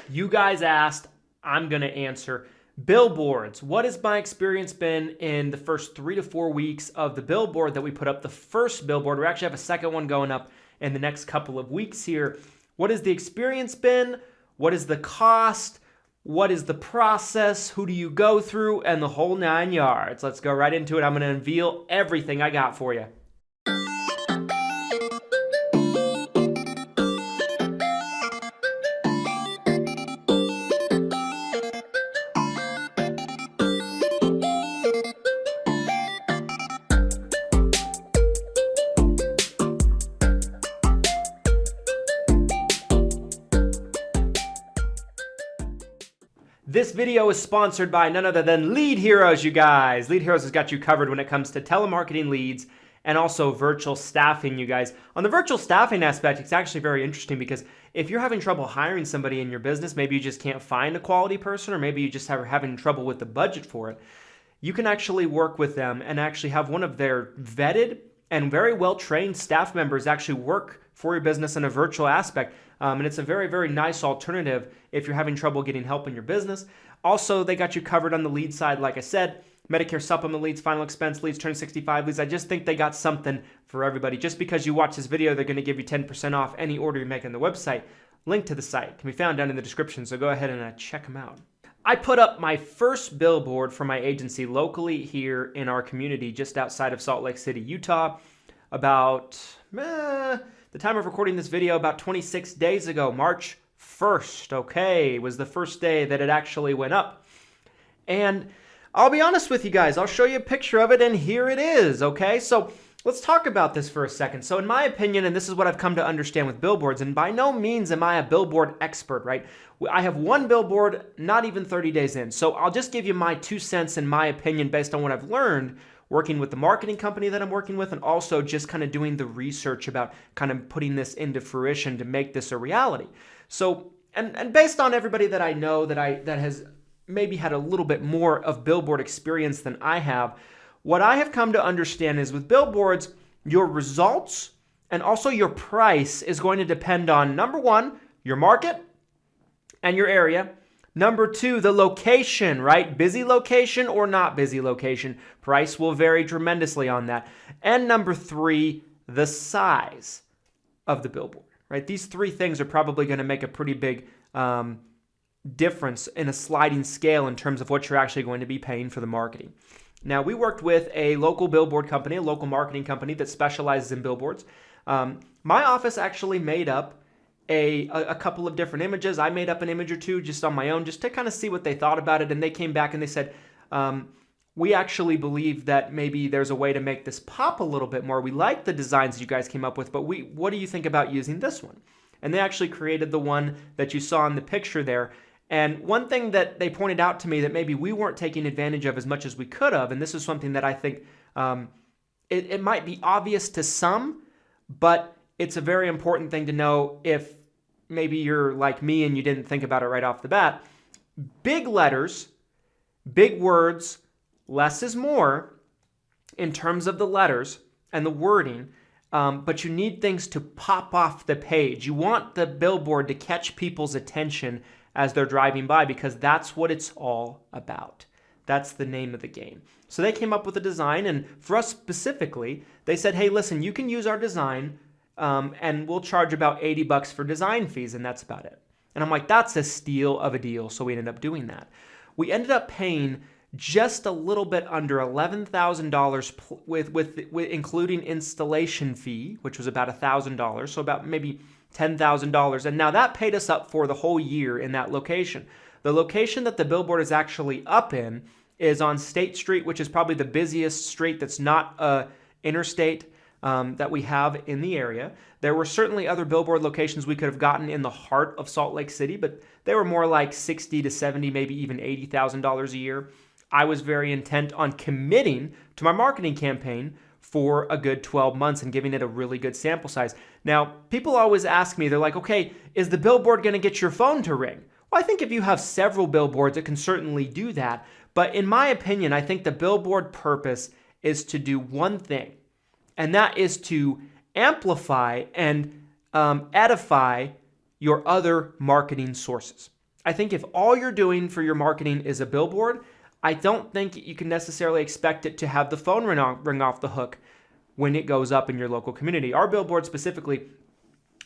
You guys asked, I'm going to answer. Billboards. What has my experience been in the first 3 to 4 weeks of the billboard that we put up? The first billboard. We actually have a second one going up in the next couple of weeks here. What has the experience been? What is the cost? What is the process? Who do you go through? And the whole 9 yards. Let's go right into it. I'm going to unveil everything I got for you. This video is sponsored by none other than Lead Heroes, you guys. Lead Heroes has got you covered when it comes to telemarketing leads and also virtual staffing, you guys. On the virtual staffing aspect, it's actually very interesting because if you're having trouble hiring somebody in your business, maybe you just can't find a quality person, or maybe you just are having trouble with the budget for it, you can actually work with them and actually have one of their vetted and very well-trained staff members actually work for your business in a virtual aspect. And it's a very, very nice alternative if you're having trouble getting help in your business. Also, they got you covered on the lead side, like I said, Medicare supplement leads, final expense leads, turn 65 leads. I just think they got something for everybody. Just because you watch this video, they're going to give you 10% off any order you make on the website. Link to the site can be found down in the description, so go ahead and check them out. I put up my first billboard for my agency locally here in our community just outside of Salt Lake City, Utah, about the time of recording this video, about 26 days ago, March 1st, okay, was the first day that it actually went up. And I'll be honest with you guys, I'll show you a picture of it, and here it is, okay? So let's talk about this for a second. So in my opinion, and this is what I've come to understand with billboards, and by no means am I a billboard expert, right? I have one billboard, not even 30 days in. So I'll just give you my 2 cents and my opinion based on what I've learned working with the marketing company that I'm working with, and also just kind of doing the research about kind of putting this into fruition to make this a reality. So, and based on everybody that I know that has maybe had a little bit more of billboard experience than I have, what I have come to understand is with billboards, your results and also your price is going to depend on, number one, your market and your area. Number two, the location, right? Busy location or not busy location. Price will vary tremendously on that. And number three, the size of the billboard, right? These three things are probably going to make a pretty big difference in a sliding scale in terms of what you're actually going to be paying for the marketing. Now, we worked with a local billboard company, a local marketing company that specializes in billboards. My office actually made up a couple of different images. I made up an image or two just on my own, just to kind of see what they thought about it. And they came back and they said, we actually believe that maybe there's a way to make this pop a little bit more. We like the designs you guys came up with, but what do you think about using this one? And they actually created the one that you saw in the picture there. And one thing that they pointed out to me that maybe we weren't taking advantage of as much as we could have, and this is something that I think it might be obvious to some, but it's a very important thing to know if maybe you're like me and you didn't think about it right off the bat. Big letters, big words, less is more in terms of the letters and the wording, but you need things to pop off the page. You want the billboard to catch people's attention as they're driving by, because that's what it's all about. That's the name of the game. So they came up with a design, and for us specifically, they said, hey, listen, you can use our design, and we'll charge about $80 for design fees, and that's about it. And I'm like, that's a steal of a deal, so we ended up doing that. We ended up paying just a little bit under $11,000 with including installation fee, which was about $1,000, so about maybe $10,000. And now that paid us up for the whole year in that location. The location that the billboard is actually up in is on State Street, which is probably the busiest street that's not a interstate that we have in the area. There were certainly other billboard locations we could have gotten in the heart of Salt Lake City, but they were more like $60,000 to $70,000, maybe even $80,000 a year. I was very intent on committing to my marketing campaign for a good 12 months and giving it a really good sample size. Now, people always ask me, they're like, okay, is the billboard going to get your phone to ring? Well, I think if you have several billboards, it can certainly do that. But in my opinion, I think the billboard purpose is to do one thing, and that is to amplify and edify your other marketing sources. I think if all you're doing for your marketing is a billboard, I don't think you can necessarily expect it to have the phone ring off the hook when it goes up in your local community. Our billboard specifically,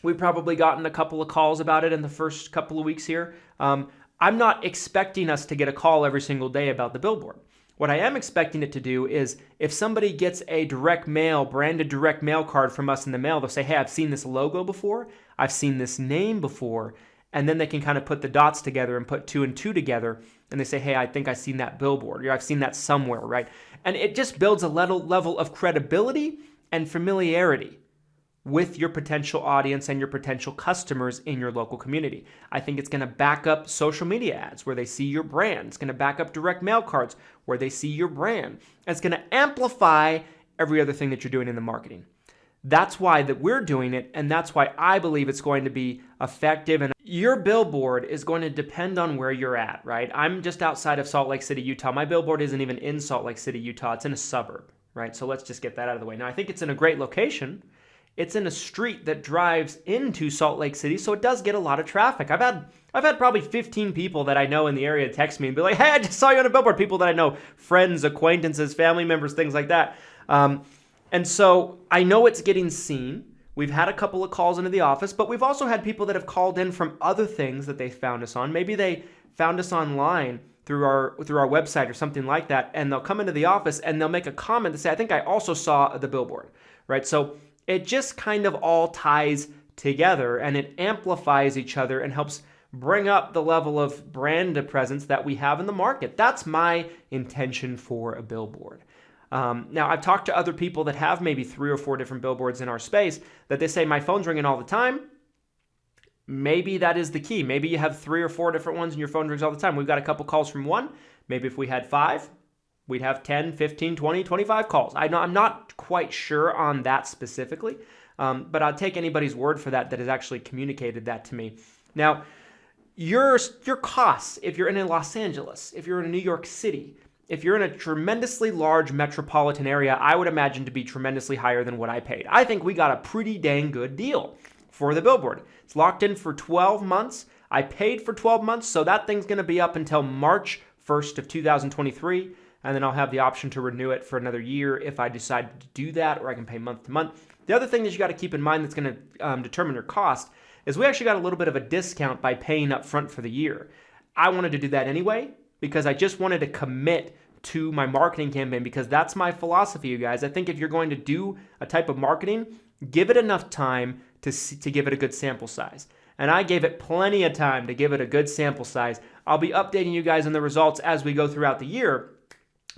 we've probably gotten a couple of calls about it in the first couple of weeks here. I'm not expecting us to get a call every single day about the billboard. What I am expecting it to do is if somebody gets a branded direct mail card from us in the mail, they'll say, hey, I've seen this logo before, I've seen this name before, and then they can kind of put the dots together and put 2 and 2 together, and they say, hey, I think I've seen that billboard, or I've seen that somewhere, right? And it just builds a level of credibility and familiarity with your potential audience and your potential customers in your local community. I think it's going to back up social media ads where they see your brand. It's going to back up direct mail cards where they see your brand. And it's going to amplify every other thing that you're doing in the marketing. That's why that we're doing it, and that's why I believe it's going to be effective. And your billboard is going to depend on where you're at, right? I'm just outside of Salt Lake City, Utah. My billboard isn't even in Salt Lake City, Utah. It's in a suburb, right? So let's just get that out of the way. Now, I think it's in a great location. It's in a street that drives into Salt Lake City, so it does get a lot of traffic. I've had probably 15 people that I know in the area text me and be like, hey, I just saw you on a billboard. People that I know, friends, acquaintances, family members, things like that. And so I know it's getting seen. We've had a couple of calls into the office, but we've also had people that have called in from other things that they found us on. Maybe they found us online through our website or something like that, and they'll come into the office and they'll make a comment to say, I think I also saw the billboard, right? So it just kind of all ties together and it amplifies each other and helps bring up the level of brand presence that we have in the market. That's my intention for a billboard. Now, I've talked to other people that have maybe 3 or 4 different billboards in our space that they say, my phone's ringing all the time. Maybe that is the key. Maybe you have 3 or 4 different ones and your phone rings all the time. We've got a couple calls from one. Maybe if we had 5, we'd have 10, 15, 20, 25 calls. I'm not quite sure on that specifically, but I'll take anybody's word for that has actually communicated that to me. Now, your costs, if you're in Los Angeles, if you're in New York City, if you're in a tremendously large metropolitan area, I would imagine to be tremendously higher than what I paid. I think we got a pretty dang good deal for the billboard. It's locked in for 12 months. I paid for 12 months, so that thing's going to be up until March 1st of 2023. And then I'll have the option to renew it for another year if I decide to do that, or I can pay month to month. The other thing that you got to keep in mind that's going to determine your cost is we actually got a little bit of a discount by paying up front for the year. I wanted to do that anyway because I just wanted to commit to my marketing campaign because that's my philosophy, you guys. I think if you're going to do a type of marketing, give it enough time to give it a good sample size. And I gave it plenty of time to give it a good sample size. I'll be updating you guys on the results as we go throughout the year.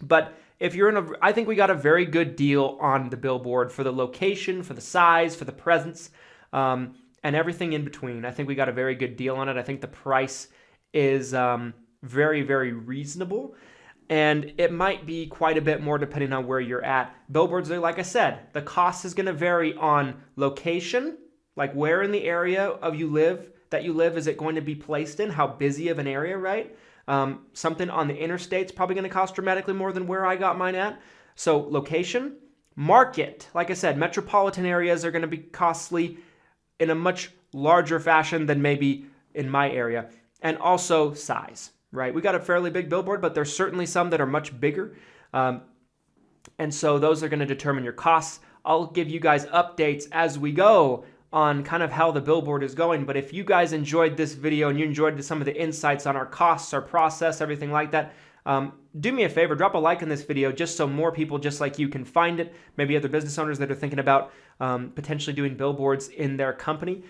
But if you're I think we got a very good deal on the billboard for the location, for the size, for the presence, and everything in between. I think we got a very good deal on it. I think the price is very, very reasonable. And it might be quite a bit more depending on where you're at. Billboards are, like I said, the cost is going to vary on location, like where in the area of you live is it going to be placed in, how busy of an area, right? Something on the interstate's probably going to cost dramatically more than where I got mine at. So location, market, like I said, metropolitan areas are going to be costly in a much larger fashion than maybe in my area. And also size, right? We got a fairly big billboard, but there's certainly some that are much bigger. And so those are going to determine your costs. I'll give you guys updates as we go on kind of how the billboard is going. But if you guys enjoyed this video and you enjoyed some of the insights on our costs, our process, everything like that, do me a favor, drop a like on this video just so more people just like you can find it. Maybe other business owners that are thinking about potentially doing billboards in their company.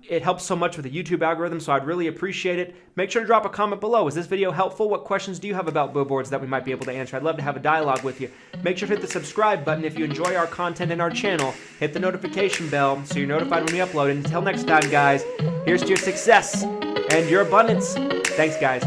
It helps so much with the YouTube algorithm, so I'd really appreciate it. Make sure to drop a comment below. Is this video helpful? What questions do you have about billboards that we might be able to answer? I'd love to have a dialogue with you. Make sure to hit the subscribe button if you enjoy our content in our channel. Hit the notification bell so you're notified when we upload. And until next time, guys, here's to your success and your abundance. Thanks, guys.